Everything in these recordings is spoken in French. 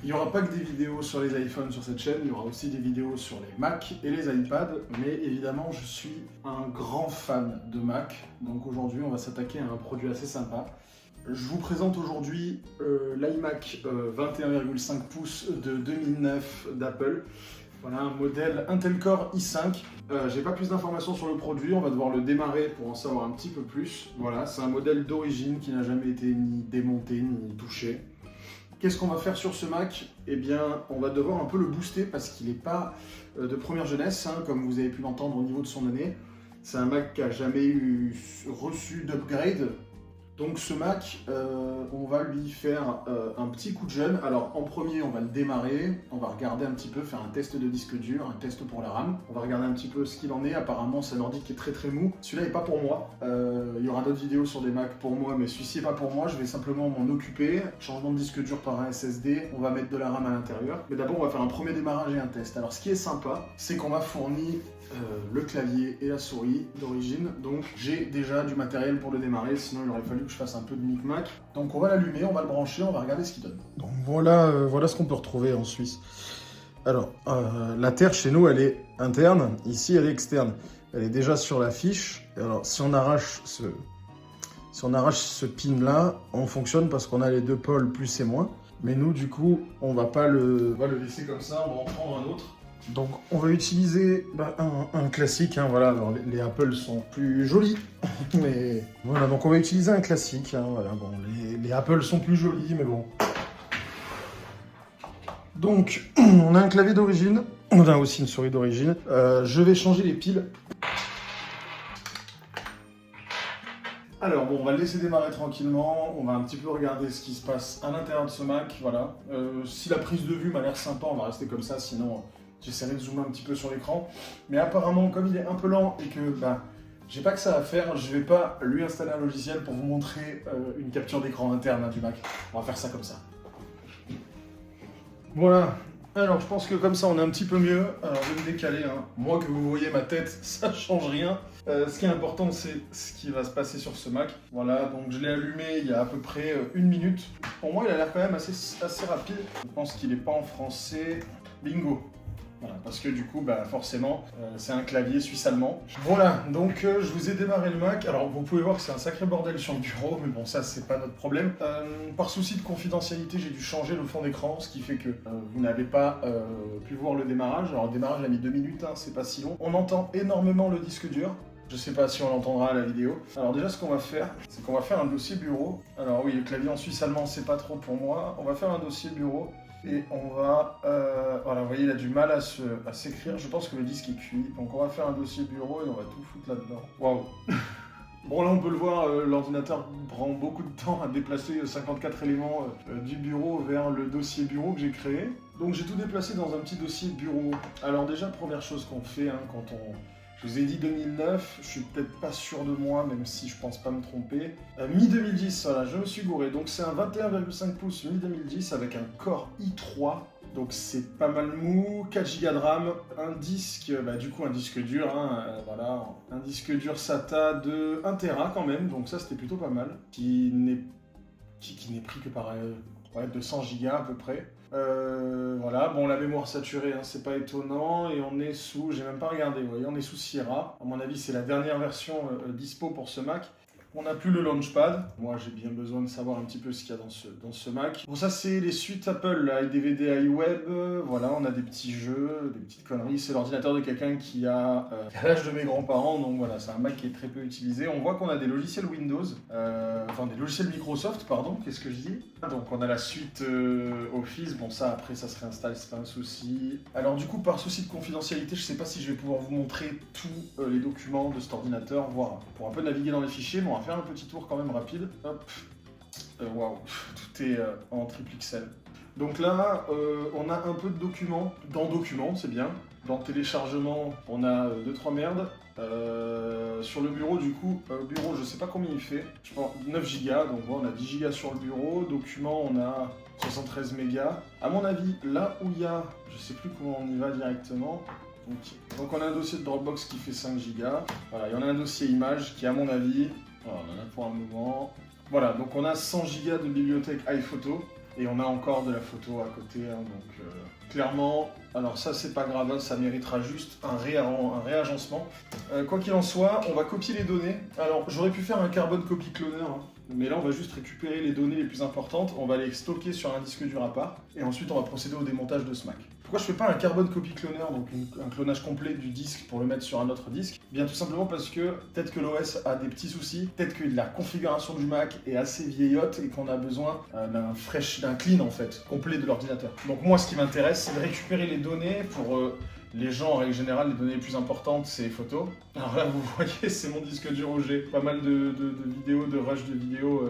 Il n'y aura pas que des vidéos sur les iPhones sur cette chaîne, il y aura aussi des vidéos sur les Mac et les iPads, mais évidemment je suis un grand fan de Mac, donc aujourd'hui on va s'attaquer à un produit assez sympa. Je vous présente aujourd'hui l'iMac 21,5 pouces de 2009 d'Apple. Voilà un modèle Intel Core i5. J'ai pas plus d'informations sur le produit, on va devoir le démarrer pour en savoir un petit peu plus. Voilà, c'est un modèle d'origine qui n'a jamais été ni démonté ni touché. Qu'est-ce qu'on va faire sur ce Mac? Eh bien, on va devoir un peu le booster parce qu'il n'est pas de première jeunesse, hein, comme vous avez pu l'entendre au niveau de son année. C'est un Mac qui n'a jamais reçu d'upgrade. Donc ce Mac, on va lui faire un petit coup de jeune. Alors en premier, on va le démarrer, on va regarder un petit peu, faire un test de disque dur, un test pour la RAM. On va regarder un petit peu ce qu'il en est. Apparemment, c'est un ordi qui est très mou. Celui-là n'est pas pour moi. Il y aura d'autres vidéos sur des Macs pour moi, mais celui-ci n'est pas pour moi. Je vais simplement m'en occuper. Changement de disque dur par un SSD, on va mettre de la RAM à l'intérieur. Mais d'abord, on va faire un premier démarrage et un test. Alors ce qui est sympa, c'est qu'on m'a fourni le clavier et la souris d'origine, donc j'ai déjà du matériel pour le démarrer, sinon il aurait fallu que je fasse un peu de micmac. Donc on va l'allumer, on va le brancher, on va regarder ce qu'il donne. Donc voilà, voilà ce qu'on peut retrouver en Suisse. Alors, la terre chez nous elle est interne, ici elle est externe. Elle est déjà sur la fiche. Alors si on arrache ce pin là, on fonctionne parce qu'on a les deux pôles plus et moins. Mais nous du coup, on va le laisser comme ça, on va en prendre un autre. Donc on va utiliser un classique, hein, voilà. Alors les Apple sont plus jolis, mais voilà, donc on va utiliser un classique, hein, voilà. Bon, les Apple sont plus jolis, mais bon. Donc on a un clavier d'origine, on a aussi une souris d'origine. Je vais changer les piles. Alors bon, on va le laisser démarrer tranquillement, on va un petit peu regarder ce qui se passe à l'intérieur de ce Mac, voilà. Si la prise de vue m'a l'air sympa, on va rester comme ça, sinon j'essaierai de zoomer un petit peu sur l'écran. Mais apparemment, comme il est un peu lent et que j'ai pas que ça à faire, je vais pas lui installer un logiciel pour vous montrer une capture d'écran interne du Mac. On va faire ça comme ça. Voilà. Alors je pense que comme ça on est un petit peu mieux. Alors je vais me décaler, hein. Moi que vous voyez ma tête, ça change rien. Ce qui est important c'est ce qui va se passer sur ce Mac. Voilà, donc je l'ai allumé il y a à peu près 1 minute. Pour moi il a l'air quand même assez rapide. Je pense qu'il n'est pas en français. Bingo. Voilà, parce que du coup, forcément, c'est un clavier suisse-allemand. Voilà, donc je vous ai démarré le Mac. Alors, vous pouvez voir que c'est un sacré bordel sur le bureau, mais bon, ça, c'est pas notre problème. Par souci de confidentialité, j'ai dû changer le fond d'écran, ce qui fait que vous n'avez pas pu voir le démarrage. Alors, le démarrage a mis 2 minutes, hein, c'est pas si long. On entend énormément le disque dur. Je sais pas si on l'entendra à la vidéo. Alors déjà, ce qu'on va faire, c'est qu'on va faire un dossier bureau. Alors oui, le clavier en suisse-allemand, c'est pas trop pour moi. On va faire un dossier bureau. Et on va, voilà, vous voyez, il a du mal à s'écrire. Je pense que le disque est cuit. Donc on va faire un dossier bureau et on va tout foutre là-dedans. Waouh. Bon, là on peut le voir, l'ordinateur prend beaucoup de temps à déplacer 54 éléments du bureau vers le dossier bureau que j'ai créé. Donc j'ai tout déplacé dans un petit dossier bureau. Alors déjà, première chose qu'on fait, hein, quand on... Je vous ai dit 2009, je suis peut-être pas sûr de moi, même si je pense pas me tromper. Mi-2010, voilà, je me suis gouré. Donc c'est un 21,5 pouces mi-2010 avec un Core i3. Donc c'est pas mal mou, 4 Go de RAM, un disque, du coup un disque dur, hein, voilà, un disque dur SATA de 1 Tera quand même, donc ça c'était plutôt pas mal. Qui n'est pris que par 200 Go à peu près. Voilà, bon, la mémoire saturée, hein, c'est pas étonnant, et on est sous, j'ai même pas regardé, vous voyez, on est sous Sierra. À mon avis, c'est la dernière version dispo pour ce Mac. On n'a plus le Launchpad. Moi, j'ai bien besoin de savoir un petit peu ce qu'il y a dans ce Mac. Bon, ça, c'est les suites Apple, là, iDVD, iWeb. Voilà, on a des petits jeux, des petites conneries. C'est l'ordinateur de quelqu'un qui a l'âge de mes grands-parents. Donc voilà, c'est un Mac qui est très peu utilisé. On voit qu'on a des logiciels Windows, enfin des logiciels Microsoft, pardon, qu'est-ce que je dis? Donc on a la suite Office. Bon, ça, après, ça se réinstalle, c'est pas un souci. Alors du coup, par souci de confidentialité, je sais pas si je vais pouvoir vous montrer tous les documents de cet ordinateur, voire pour un peu naviguer dans les fichiers. Bon, on va faire un petit tour quand même rapide. Hop. Waouh, tout est en triple XL. Donc là, on a un peu de documents. Dans documents, c'est bien. Dans téléchargement, on a 2-3 merdes. Sur le bureau, du coup, bureau, je sais pas combien il fait. Je pense 9 Go, donc voilà, on a 10 Go sur le bureau. Documents, on a 73 mégas. À mon avis, là où il y a, je sais plus comment on y va directement. Donc on a un dossier de Dropbox qui fait 5 Go. Voilà, il y en a un dossier image qui, à mon avis, voilà, on en a pour un moment. Voilà, donc on a 100 Go de bibliothèque iPhoto. Et on a encore de la photo à côté, hein, donc clairement, alors ça c'est pas grave, ça méritera juste un réagencement. Quoi qu'il en soit, on va copier les données. Alors j'aurais pu faire un carbone copy cloner, hein, mais là on va juste récupérer les données les plus importantes, on va les stocker sur un disque dur à part, et ensuite on va procéder au démontage de ce Mac. Pourquoi je fais pas un carbone copy cloner, donc un clonage complet du disque pour le mettre sur un autre disque? Bien tout simplement parce que peut-être que l'OS a des petits soucis, peut-être que la configuration du Mac est assez vieillotte et qu'on a besoin d'un clean en fait, complet de l'ordinateur. Donc moi ce qui m'intéresse c'est de récupérer les données pour les gens en règle générale, les données les plus importantes c'est les photos. Alors là vous voyez c'est mon disque dur où j'ai pas mal de vidéos, de rush de vidéos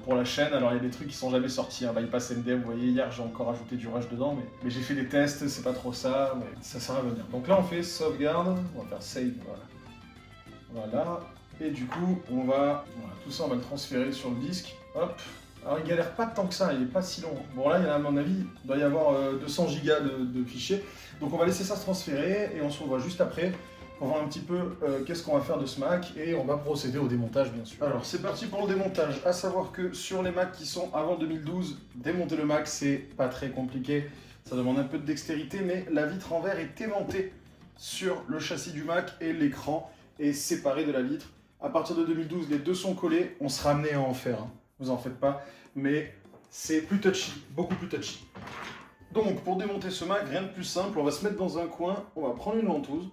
pour la chaîne. Alors il y a des trucs qui sont jamais sortis, hein. Bypass MDM, vous voyez hier j'ai encore ajouté du rush dedans, mais j'ai fait des tests, c'est pas trop ça, mais ça sert à venir. Donc là on fait sauvegarde, on va faire save, voilà. Voilà, et du coup on va, voilà, tout ça on va le transférer sur le disque, hop. Alors il galère pas tant que ça, il est pas si long. Bon là, il y a, à mon avis, il doit y avoir 200 Go de fichiers. Donc on va laisser ça se transférer et on se revoit juste après pour voir un petit peu qu'est-ce qu'on va faire de ce Mac et on va procéder au démontage bien sûr. Alors c'est parti pour le démontage, à savoir que sur les Macs qui sont avant 2012, démonter le Mac c'est pas très compliqué. Ça demande un peu de dextérité, mais la vitre en verre est aimantée sur le châssis du Mac et l'écran est séparé de la vitre. À partir de 2012, les deux sont collés, on sera amené à en faire. Hein. Vous en faites pas, mais c'est plus touchy, beaucoup plus touchy. Donc pour démonter ce Mac, rien de plus simple, on va se mettre dans un coin, on va prendre une ventouse,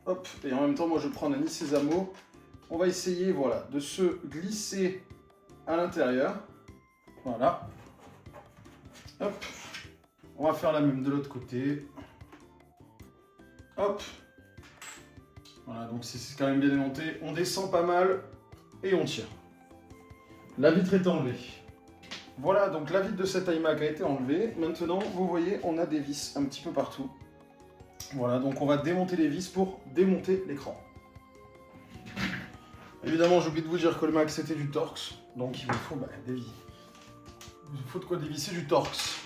hop, et en même temps moi je prends un Annie Sésamo, on va essayer voilà, de se glisser à l'intérieur, voilà, hop, on va faire la même de l'autre côté, hop, voilà, donc c'est quand même bien démonté, on descend pas mal et on tire. La vitre est enlevée. Voilà, donc la vitre de cet iMac a été enlevée. Maintenant, vous voyez, on a des vis un petit peu partout. Voilà, donc on va démonter les vis pour démonter l'écran. Évidemment, j'ai oublié de vous dire que le Mac c'était du Torx, donc il vous faut des vis. Il vous faut de quoi dévisser du Torx.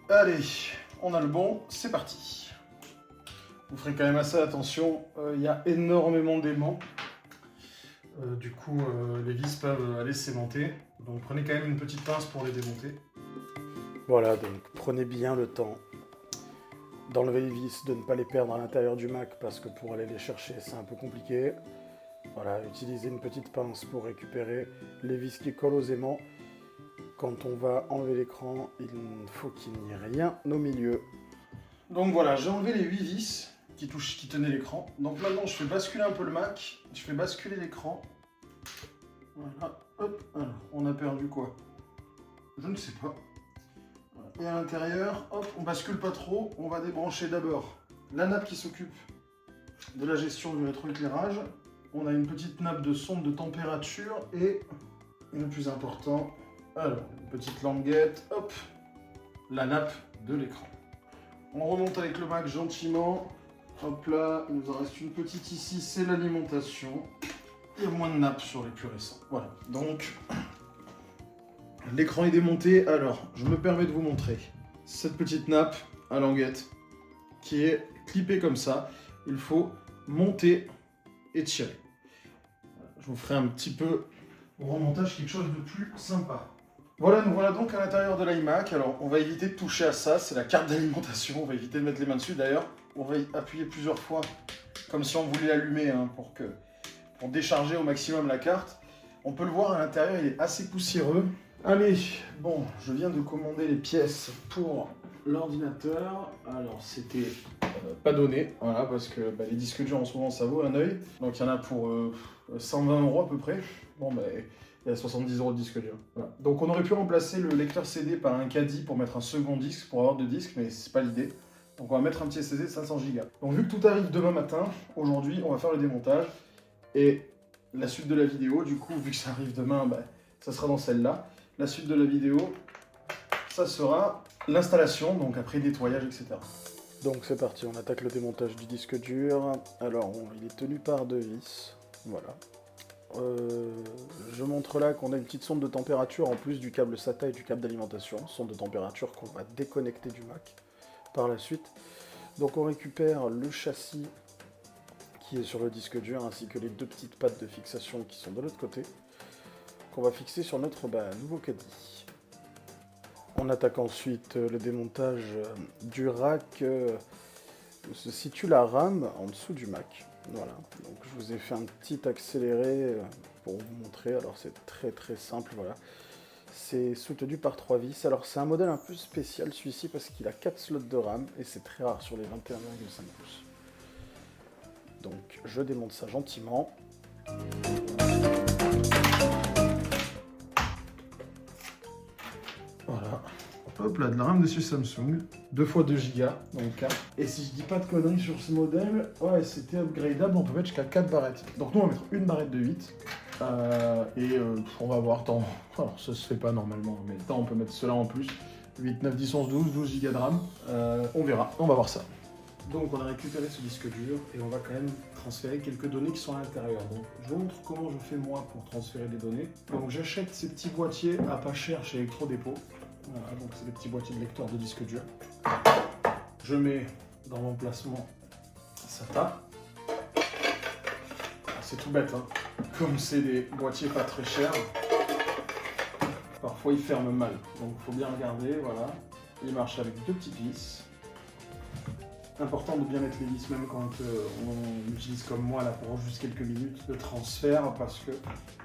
Allez, on a le bon, c'est parti. Vous ferez quand même assez attention, il y a énormément d'aimants. Du coup, les vis peuvent aller s'aimanter. Donc prenez quand même une petite pince pour les démonter. Voilà, donc prenez bien le temps d'enlever les vis, de ne pas les perdre à l'intérieur du Mac parce que pour aller les chercher c'est un peu compliqué. Voilà, utilisez une petite pince pour récupérer les vis qui collent aux aimants. Quand on va enlever l'écran, il faut qu'il n'y ait rien au milieu. Donc voilà, j'ai enlevé les 8 vis qui tenaient l'écran. Donc maintenant je fais basculer un peu le Mac, je fais basculer l'écran. Voilà, hop, alors on a perdu quoi? Je ne sais pas. Voilà. Et à l'intérieur, hop, on bascule pas trop, on va débrancher d'abord la nappe qui s'occupe de la gestion du rétroéclairage. On a une petite nappe de sonde de température et, le plus important, alors, une petite languette, hop, la nappe de l'écran. On remonte avec le Mac gentiment. Hop là, il nous en reste une petite ici, c'est l'alimentation. Il y a moins de nappes sur les plus récents. Voilà, donc l'écran est démonté. Alors, je me permets de vous montrer cette petite nappe à languette qui est clippée comme ça. Il faut monter et tirer. Je vous ferai un petit peu au remontage quelque chose de plus sympa. Voilà, nous voilà donc à l'intérieur de l'iMac. Alors, on va éviter de toucher à ça, c'est la carte d'alimentation. On va éviter de mettre les mains dessus. D'ailleurs, on va y appuyer plusieurs fois, comme si on voulait l'allumer, hein, pour décharger au maximum la carte. On peut le voir à l'intérieur, il est assez poussiéreux. Allez, bon, je viens de commander les pièces pour l'ordinateur. Alors, c'était pas donné, voilà, parce que les disques durs en ce moment ça vaut un œil. Donc, il y en a pour 120 € à peu près. Bon, il y a 70 € de disque dur. Voilà. Donc on aurait pu remplacer le lecteur CD par un caddie pour mettre un second disque, pour avoir deux disques, mais c'est pas l'idée. Donc on va mettre un petit SSD de 500 Go. Donc vu que tout arrive demain matin, aujourd'hui on va faire le démontage. Et la suite de la vidéo, du coup, vu que ça arrive demain, ça sera dans celle-là. La suite de la vidéo, ça sera l'installation, donc après nettoyage, etc. Donc c'est parti, on attaque le démontage du disque dur. Alors il est tenu par deux vis, voilà. Je montre là qu'on a une petite sonde de température en plus du câble SATA et du câble d'alimentation, sonde de température qu'on va déconnecter du Mac par la suite. Donc on récupère le châssis qui est sur le disque dur ainsi que les deux petites pattes de fixation qui sont de l'autre côté qu'on va fixer sur notre nouveau caddie. On attaque ensuite le démontage du rack où se situe la RAM en dessous du Mac. Voilà, donc je vous ai fait un petit accéléré pour vous montrer. Alors c'est très très simple, voilà. C'est soutenu par 3 vis. Alors c'est un modèle un peu spécial celui-ci parce qu'il a 4 slots de RAM et c'est très rare sur les 21,5 pouces. Donc je démonte ça gentiment. Voilà. Hop là, de la RAM dessus Samsung. 2 x 2 Go, donc 4. Et si je dis pas de conneries sur ce modèle, ouais, c'était upgradable, on peut mettre jusqu'à 4 barrettes. Donc nous on va mettre une barrette de 8. On va voir, tant. Alors ça se fait pas normalement, mais tant on peut mettre cela en plus. 8, 9, 10, 11, 12 Go de RAM. On verra, on va voir ça. Donc on a récupéré ce disque dur et on va quand même transférer quelques données qui sont à l'intérieur. Donc je vous montre comment je fais moi pour transférer des données. Donc j'achète ces petits boîtiers à pas cher chez Electrodépôt. Voilà, donc c'est des petits boîtiers de lecteur de disque dur. Je mets dans l'emplacement SATA. C'est tout bête, hein. Comme c'est des boîtiers pas très chers, parfois ils ferment mal. Donc il faut bien regarder, voilà. Il marche avec 2 petites vis. Important de bien mettre les vis même quand on utilise comme moi là pour juste quelques minutes de transfert parce que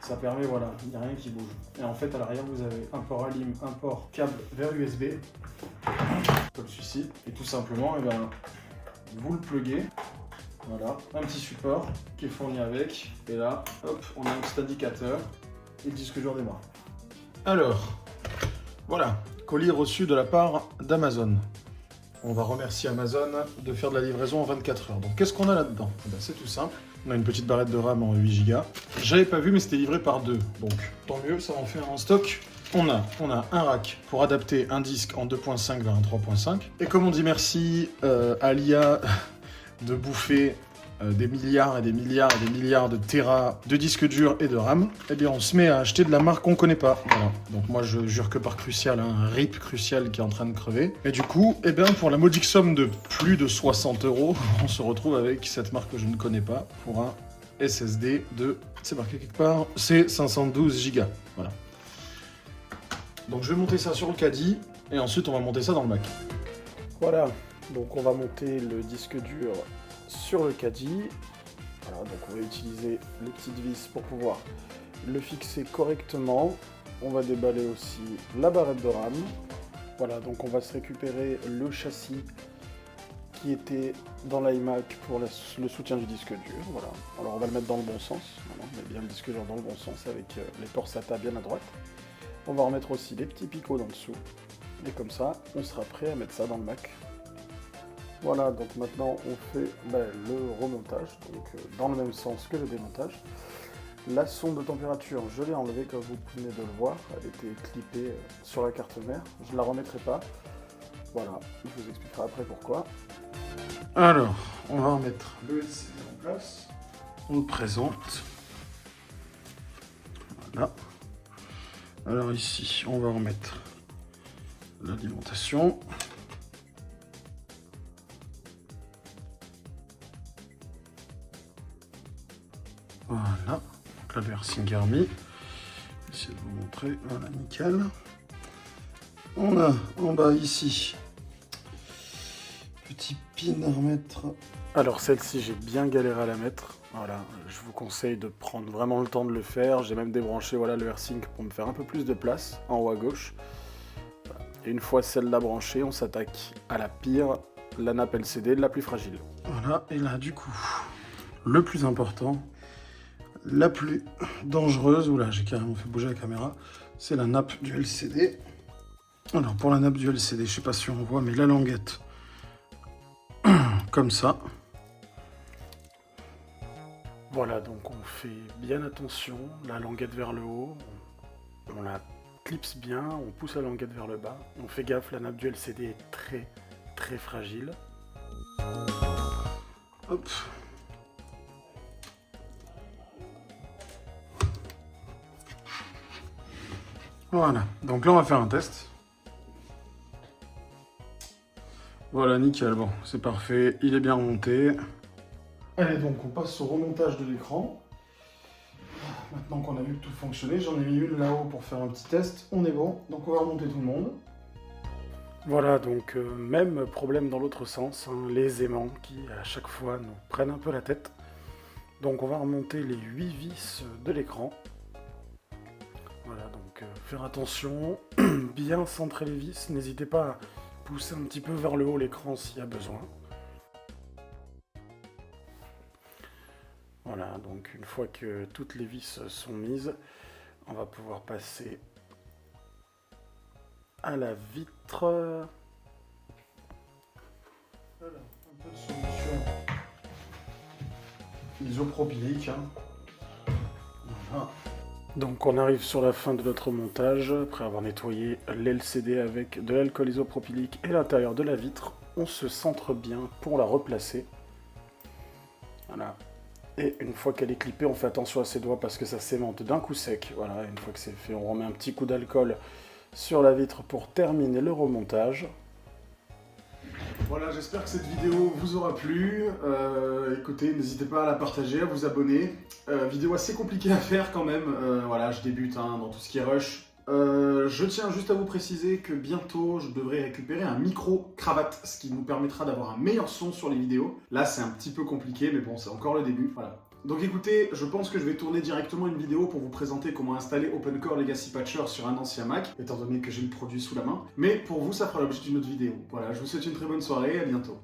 ça permet, voilà, il n'y a rien qui bouge. Et en fait à l'arrière vous avez un port ALIM, un port câble vers USB, comme celui-ci, et tout simplement vous le pluguez, voilà, un petit support qui est fourni avec, et là hop on a un petit indicateur et le disque dur démarre. Alors, voilà, colis reçu de la part d'Amazon. On va remercier Amazon de faire de la livraison en 24 heures. Donc qu'est-ce qu'on a là-dedans? C'est tout simple. On a une petite barrette de RAM en 8 Go. J'avais pas vu mais c'était livré par 2. Donc tant mieux, ça en fait un en stock. On a un rack pour adapter un disque en 2.5 vers un 3.5. Et comme on dit merci à l'IA de bouffer des milliards et des milliards et des milliards de téras de disques durs et de RAM, eh bien on se met à acheter de la marque qu'on connaît pas. Voilà. Donc moi je jure que par Crucial, hein, un RIP Crucial qui est en train de crever. Et du coup, eh bien pour la modique somme de plus de 60 €, on se retrouve avec cette marque que je ne connais pas pour un SSD de, c'est marqué quelque part, c'est 512 Go. Voilà. Donc je vais monter ça sur le caddie et ensuite on va monter ça dans le Mac. Voilà, donc on va monter le disque dur sur le caddie. Voilà, donc on va utiliser les petites vis pour pouvoir le fixer correctement. On va déballer aussi la barrette de RAM. Voilà, donc on va se récupérer le châssis qui était dans l'iMac pour le soutien du disque dur. Voilà, alors on va le mettre dans le bon sens. Voilà, on met bien le disque dur dans le bon sens avec les ports SATA bien à droite. On va remettre aussi les petits picots dans dessous. Et comme ça, on sera prêt à mettre ça dans le Mac. Voilà, donc maintenant on fait le remontage, donc dans le même sens que le démontage. La sonde de température, je l'ai enlevée comme vous venez de le voir, elle était clippée sur la carte mère, je ne la remettrai pas. Voilà, je vous expliquerai après pourquoi. Alors, on va remettre le LCD en place. On le présente. Voilà. Alors ici, on va remettre l'alimentation. Voilà, donc là le Versing Army. J'essaie de vous montrer, voilà, nickel. On a en bas ici, petit pin à remettre. Alors celle-ci, j'ai bien galéré à la mettre. Voilà, je vous conseille de prendre vraiment le temps de le faire. J'ai même débranché voilà, le AirSync pour me faire un peu plus de place en haut à gauche. Et une fois celle-là branchée, on s'attaque à la pire, la nappe LCD, la plus fragile. Voilà, et là du coup, le plus important, la plus dangereuse, oula j'ai carrément fait bouger la caméra, c'est la nappe du LCD. Alors pour la nappe du LCD, je sais pas si on voit, mais la languette, comme ça. Voilà, donc on fait bien attention, la languette vers le haut, on la clipse bien, on pousse la languette vers le bas, on fait gaffe, la nappe du LCD est très très fragile. Hop. Voilà, donc là on va faire un test. Voilà, nickel, bon, c'est parfait, il est bien remonté. Allez, donc on passe au remontage de l'écran. Maintenant qu'on a vu que tout fonctionnait, j'en ai mis une là-haut pour faire un petit test. On est bon, donc on va remonter tout le monde. Voilà, donc même problème dans l'autre sens, hein, les aimants qui à chaque fois nous prennent un peu la tête. Donc on va remonter les 8 vis de l'écran. Voilà, donc faire attention, bien centrer les vis, n'hésitez pas à pousser un petit peu vers le haut l'écran s'il y a besoin. Voilà, donc une fois que toutes les vis sont mises, on va pouvoir passer à la vitre. Voilà, un peu de solution isopropylique. Hein. Voilà. Donc on arrive sur la fin de notre montage, après avoir nettoyé l'LCD avec de l'alcool isopropylique et l'intérieur de la vitre, on se centre bien pour la replacer. Voilà. Et une fois qu'elle est clippée, on fait attention à ses doigts parce que ça s'aimante d'un coup sec. Voilà, une fois que c'est fait, on remet un petit coup d'alcool sur la vitre pour terminer le remontage. Voilà, j'espère que cette vidéo vous aura plu. Écoutez, n'hésitez pas à la partager, à vous abonner. Vidéo assez compliquée à faire quand même. Voilà, je débute hein, dans tout ce qui est rush. Je tiens juste à vous préciser que bientôt, je devrais récupérer un micro-cravate, ce qui nous permettra d'avoir un meilleur son sur les vidéos. Là, c'est un petit peu compliqué, mais bon, c'est encore le début. Voilà. Donc écoutez, je pense que je vais tourner directement une vidéo pour vous présenter comment installer OpenCore Legacy Patcher sur un ancien Mac, étant donné que j'ai le produit sous la main. Mais pour vous, ça fera l'objet d'une autre vidéo. Voilà, je vous souhaite une très bonne soirée et à bientôt.